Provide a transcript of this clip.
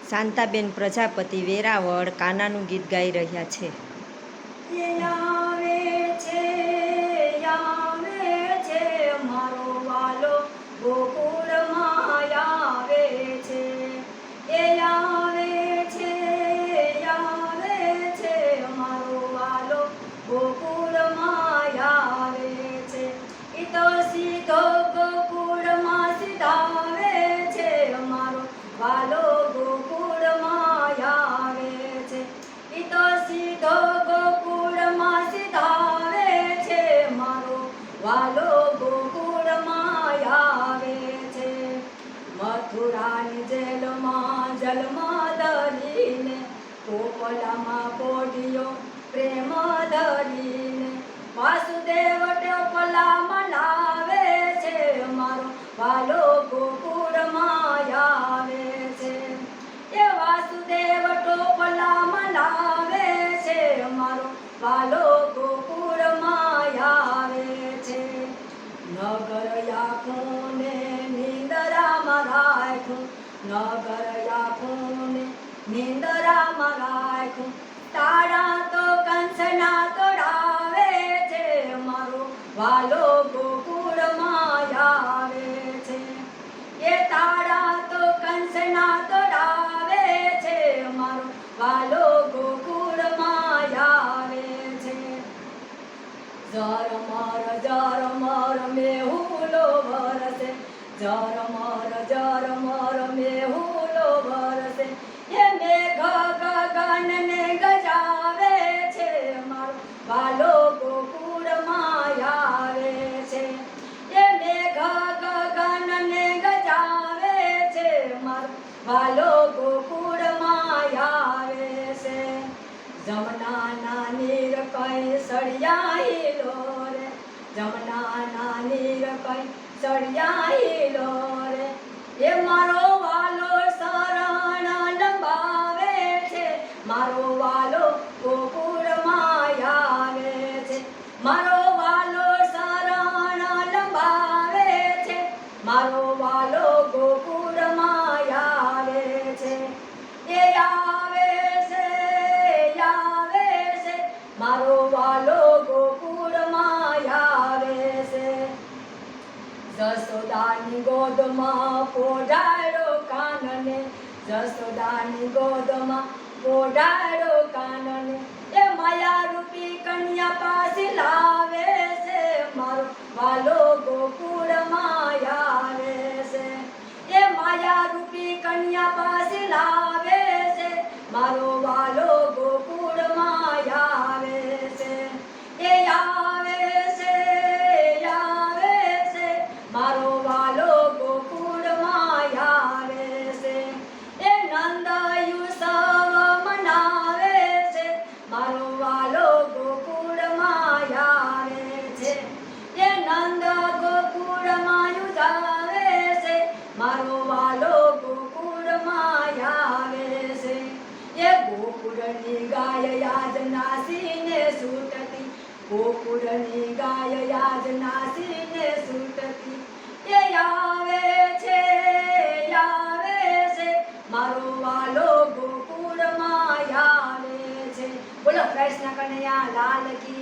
શાંતાબેન પ્રજાપતિ વેરાવળ કાનાનું ગીત ગાઈ રહ્યા છે. આવે છે મારો વાલો ગોકુળમાં આવે છે. એ આવે છે મારો વાલો ગોકુળમાં આવે છે. ઈ તો સીધો ગોકુળમાં સીધાવે છે મારો વાલો ગોકુળમાં આવે છે. ઈ તો સીધો ગોકુળમાં સીધાવે છે મારો વાલો ગોકુળમાં આવે છે. મથુરાની જેલમાં જન્મ ધરીને ટોપલામાં પોઢિયો પ્રેમ ધરીને વાસુદેવ ટોપલામાં લાવે છે મારો વાલો ગોકુળમાં આવે છે. એ વાસુદેવ ટોપલામાં લાવે છે મારો વાલો ગોકુળમાં આવે છે. નગર આખું ને નિંદરામાં રાખું, નગર આખું ને નિંદરામાં રાખું, તારા તો કંસના તોડાવે છે મારો વાલો ગોકુળમાં આવે છે. એ તારા તો કંસના તોડાવે છે મારો વાલો ગોકુળમાં આવે છે. ઝરમર મેહુલો વરસે, ઝરમર મેહુલો વરસે, એ મેઘ ગગનને ગજાવે છે મારો વાલો ગોકુળમાં આવે છે. એ મેઘ ગગનને ગજાવે છે મારો વાલો ગોકુળમાં આવે છે. જમનાના નીર કઈ સળિયાઈલો રે, જમનાના નીર કઈ સળિયાઈલો રે, એ મારો વાલો શરણ લંબાવે છે મારો વાલો ગોકુળમાં આવે છે. મારો વાલો શરણ લંબાવે છે મારો વાલો ગોકુળમાં આવે છે. એ આવે છે મારો વાલો ગોકુળમાં આવે છે. જસોદાની ગોદમાં પોઢાડ્યો કાનને, જસોદાની ગોદમાં પોઢાડ્યો કાનને, એ માયા રૂપી કન્યા પાસે લાવે છે મારો વાલો ગોકુળમાં આવે છે. એ માયા રૂપી કન્યા પાસે લાવે છે મારો વાલો ગોકુળમાં આવે છે. એ આવે છે મારો વાલો ગોકુળમાં આવે છે. એ નંદ યુસવ મનાવે છે મારો વાલો ગોકુળમાં આવે છે. એ નંદ ગોકુળમાં યુજાવે છે મારો વાલો ગોકુળમાં આવે છે. એ ગોકુળની ગાય યાદ નાસીને છૂટતી, ગોકુળની ગાય યાદ નાસીને છૂટતી, એ આવે છે મારો વાલો ગોકુળમાં આવે છે. બોલો કૃષ્ણ કનૈયા લાલ કી